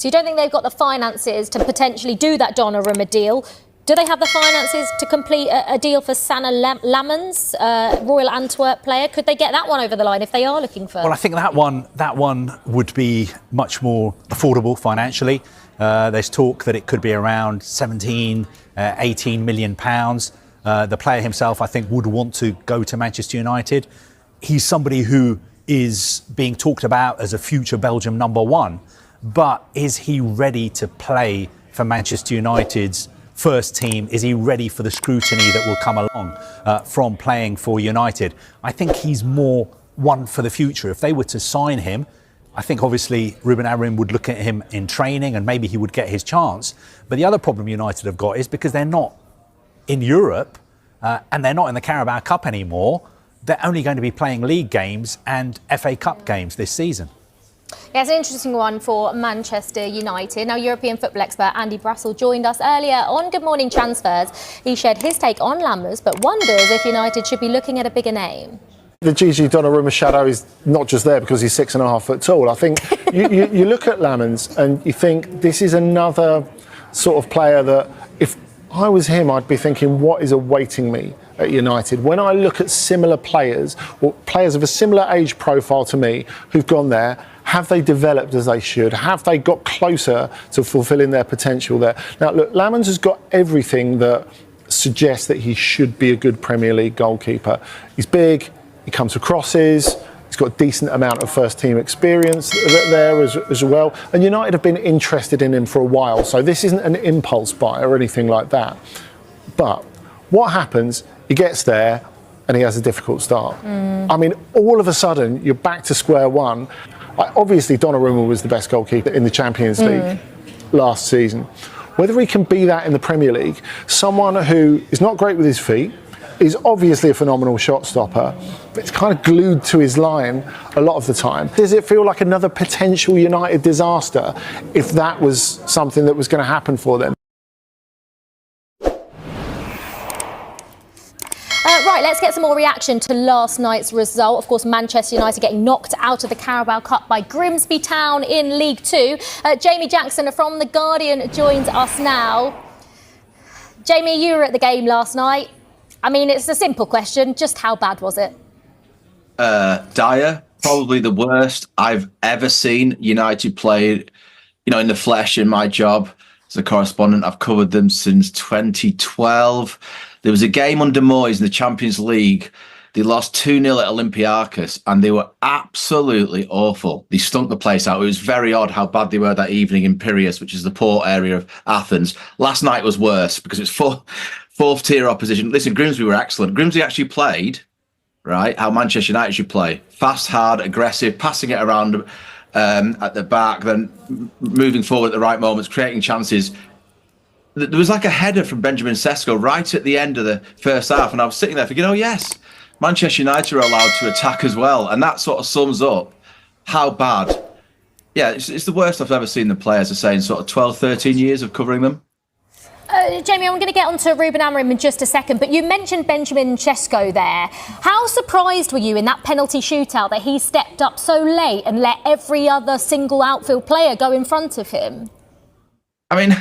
So you don't think they've got the finances to potentially do that Donnarumma deal? Do they have the finances to complete a deal for Sana Lamens, Royal Antwerp player? Could they get that one over the line if they are looking for? Well, I think that one would be much more affordable financially. There's talk that it could be around 17, 18 million pounds. The player himself, I think, would want to go to Manchester United. He's somebody who is being talked about as a future Belgium #1, but is he ready to play for Manchester United's first team? Is he ready for the scrutiny that will come along from playing for United? I think he's more one for the future. If they were to sign him, I think obviously Ruben Amorin would look at him in training and maybe he would get his chance. But the other problem United have got is because they're not in Europe and they're not in the Carabao Cup anymore, they're only going to be playing league games and FA Cup games this season. Yeah, it's an interesting one for Manchester United. Now, European football expert Andy Brassel joined us earlier on Good Morning Transfers. He shared his take on Lammers, but wonders if United should be looking at a bigger name. The Gigi Donnarumma shadow is not just there because he's 6.5 foot tall. I think you look at Lammers and you think this is another sort of player that if I was him, I'd be thinking, what is awaiting me at United? When I look at similar players, or players of a similar age profile to me who've gone there, have they developed as they should? Have they got closer to fulfilling their potential there? Now, look, Lammers has got everything that suggests that he should be a good Premier League goalkeeper. He's big, he comes for crosses, he's got a decent amount of first-team experience there as well. And United have been interested in him for a while, so this isn't an impulse buy or anything like that. But what happens, he gets there and he has a difficult start. I mean, all of a sudden, you're back to square one. Obviously, Donnarumma was the best goalkeeper in the Champions League last season. Whether he can be that in the Premier League, someone who is not great with his feet, is obviously a phenomenal shot stopper, but it's kind of glued to his line a lot of the time. Does it feel like another potential United disaster if that was something that was going to happen for them? Right, let's get some more reaction to last night's result. Of course, Manchester United getting knocked out of the Carabao Cup by Grimsby Town in League Two. Jamie Jackson from The Guardian joins us now. Jamie, you were at the game last night. I mean, it's a simple question. Just how bad was it? Dire. Probably the worst I've ever seen United play, in the flesh in my job as a correspondent. I've covered them since 2012. There was a game under Moyes in the Champions League. They lost 2-0 at Olympiacos and they were absolutely awful. They stunk the place out. It was very odd how bad they were that evening in Piraeus, which is the port area of Athens. Last night was worse because it's fourth tier opposition. Listen, Grimsby were excellent. Grimsby actually played, right, how Manchester United should play. Fast, hard, aggressive, passing it around at the back, then moving forward at the right moments, creating chances. There was like a header from Benjamin Sesko right at the end of the first half, and I was sitting there thinking, oh yes, Manchester United are allowed to attack as well, and that sort of sums up how bad. Yeah, it's the worst I've ever seen the players are saying, sort of 12, 13 years of covering them. Jamie, I'm going to get on to Ruben Amorin in just a second, but you mentioned Benjamin Sesko there. How surprised were you in that penalty shootout that he stepped up so late and let every other single outfield player go in front of him? I mean,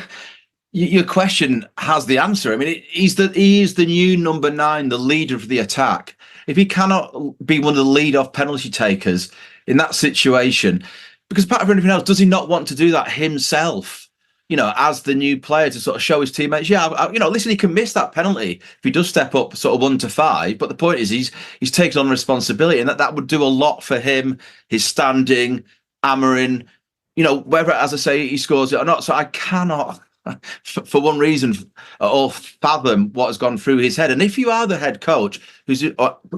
your question has the answer. I mean, he is the new number 9, the leader of the attack. If he cannot be one of the lead-off penalty takers in that situation, because apart from anything else, does he not want to do that himself? As the new player to sort of show his teammates, listen, he can miss that penalty if he does step up sort of 1 to 5. But the point is, he's taken on responsibility, and that would do a lot for him, his standing, Amorin, whether, as I say, he scores it or not. So I cannot, for one reason, or fathom what has gone through his head. And if you are the head coach who's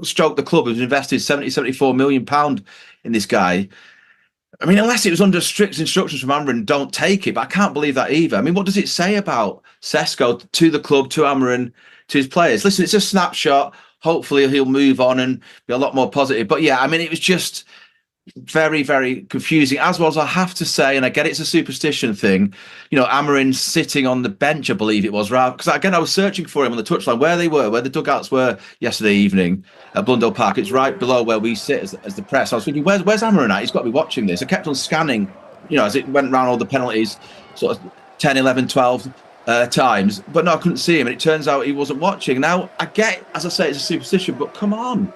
stroked the club, who's invested 74 million pound in this guy, I mean, unless it was under strict instructions from Amorin, don't take it. But I can't believe that either. I mean, what does it say about Sesko to the club, to Amorin, to his players? Listen, it's a snapshot. Hopefully he'll move on and be a lot more positive. But yeah, I mean, it was just very, very confusing. As well as I have to say, and I get it's a superstition thing, Amorin sitting on the bench, I believe it was, right? Because again, I was searching for him on the touchline, where the dugouts were yesterday evening at Blundell Park. It's right below where we sit as the press. I was thinking, where's Amorin at? He's got to be watching this. I kept on scanning as it went around all the penalties, sort of 10, 11, 12 times. But no, I couldn't see him, and it turns out he wasn't watching. Now, I get, as I say, it's a superstition, but come on,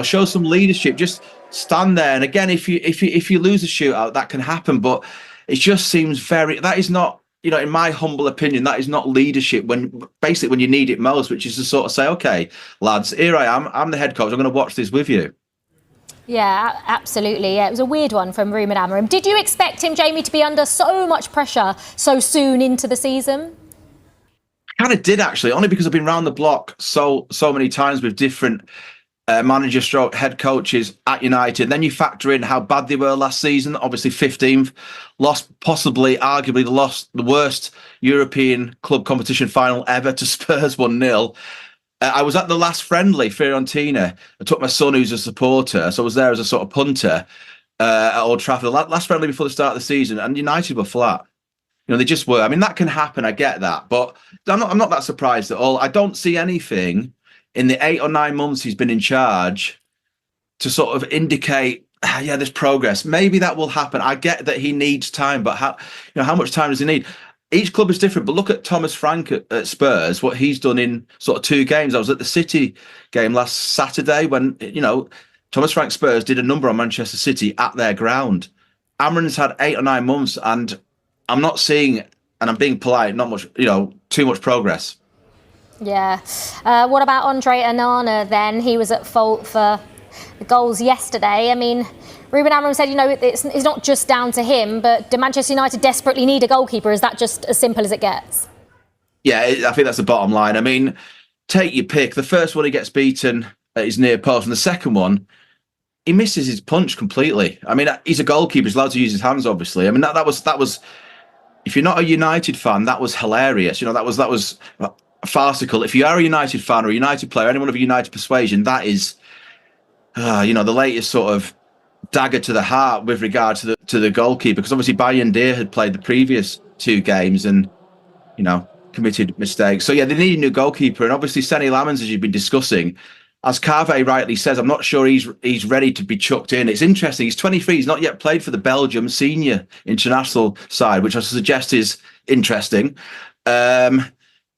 show some leadership. Just stand there. And again, if you lose a shootout, that can happen. But it just seems that is not, in my humble opinion, that is not leadership when you need it most, which is to sort of say, okay, lads, here I am. I'm the head coach. I'm going to watch this with you. Yeah, absolutely. Yeah, it was a weird one from Ruben Amorin. Did you expect him, Jamie, to be under so much pressure so soon into the season? I kind of did, actually, only because I've been round the block so many times with different head coaches at United. Then you factor in how bad they were last season. Obviously 15th, arguably the worst European club competition final ever to Spurs 1-0. I was at the last friendly, Fiorentina. I took my son, who's a supporter, so I was there as a sort of punter at Old Trafford. Last friendly before the start of the season, and United were flat. They just were. I mean, that can happen. I get that, but I'm not that surprised at all. I don't see anything in the 8 or 9 months he's been in charge to sort of indicate, there's progress. Maybe that will happen. I get that he needs time, but how much time does he need? Each club is different, but look at Thomas Frank at Spurs, what he's done in sort of 2 games. I was at the City game last Saturday when, Thomas Frank Spurs did a number on Manchester City at their ground. Amorin's had 8 or 9 months, and I'm not seeing, and I'm being polite, not much, too much progress. Yeah. What about Andre Onana then? He was at fault for the goals yesterday. I mean, Ruben Amorin said, it's not just down to him, but do Manchester United desperately need a goalkeeper? Is that just as simple as it gets? Yeah, I think that's the bottom line. I mean, take your pick. The first one, he gets beaten at his near post, and the second one, he misses his punch completely. I mean, he's a goalkeeper. He's allowed to use his hands, obviously. I mean, that was. If you're not a United fan, that was hilarious. That was farcical. If you are a United fan or a United player, anyone of a United persuasion, that is, the latest sort of dagger to the heart with regard to the goalkeeper, because obviously Bayern had played the previous 2 games and committed mistakes. So yeah, they need a new goalkeeper, and obviously Senny Lamens, as you've been discussing, as Carve rightly says, I'm not sure he's ready to be chucked in. It's interesting, he's 23, he's not yet played for the Belgium senior international side, which I suggest is interesting.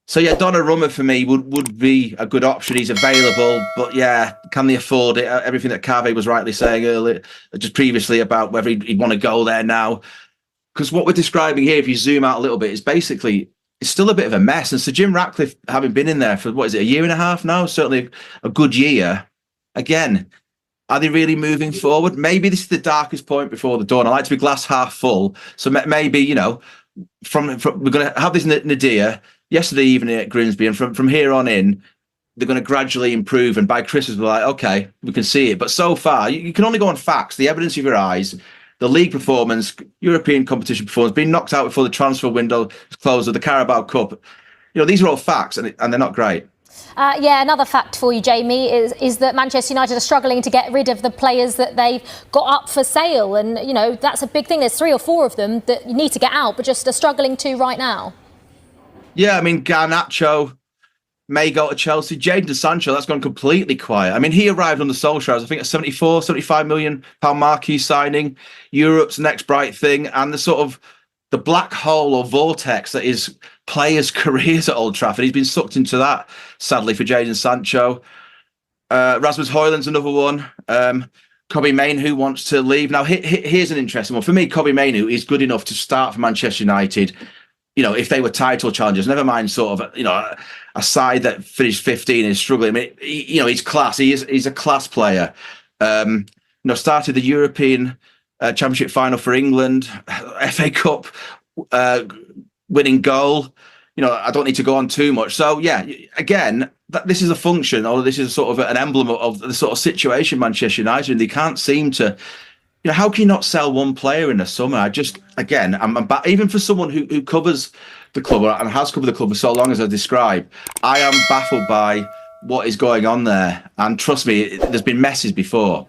So yeah, Donnarumma for me would be a good option. He's available, but yeah, can they afford it? Everything that Carve was rightly saying earlier, just previously, about whether he'd want to go there now. Because what we're describing here, if you zoom out a little bit, is basically, it's still a bit of a mess. And Sir Jim Ratcliffe, having been in there for, a year and a half now, certainly a good year. Again, are they really moving forward? Maybe this is the darkest point before the dawn. I like to be glass half full. So maybe, from we're going to have this nadir yesterday evening at Grimsby, and from here on in, they're going to gradually improve. And by Christmas, we're like, okay, we can see it. But so far, you can only go on facts, the evidence of your eyes, the league performance, European competition performance, being knocked out before the transfer window closed of the Carabao Cup. These are all facts, and they're not great. Another fact for you, Jamie, is that Manchester United are struggling to get rid of the players that they've got up for sale. And, that's a big thing. There's 3 or 4 of them that you need to get out, but just are struggling to right now. Yeah, I mean, Garnacho may go to Chelsea. Jadon Sancho, that's gone completely quiet. I mean, he arrived on the Solskjaer, I think, a 75 million pound marquee signing, Europe's next bright thing, and the black hole or vortex that is players' careers at Old Trafford. He's been sucked into that, sadly, for Jadon Sancho. Rasmus Højlund's another one. Kobbie Mainoo wants to leave. Now, here's an interesting one. For me, Kobbie Mainoo is good enough to start for Manchester United, if they were title challengers, never mind sort of, a side that finished 15 and is struggling. I mean, he's class. He's a class player. Started the European Championship final for England, FA Cup winning goal. I don't need to go on too much. So yeah, again, this is a function, or this is sort of an emblem of the sort of situation Manchester United, and they can't seem to. How can you not sell one player in the summer? I'm even for someone who covers the club and has covered the club for so long as I described, I am baffled by what is going on there. And trust me, there's been messes before.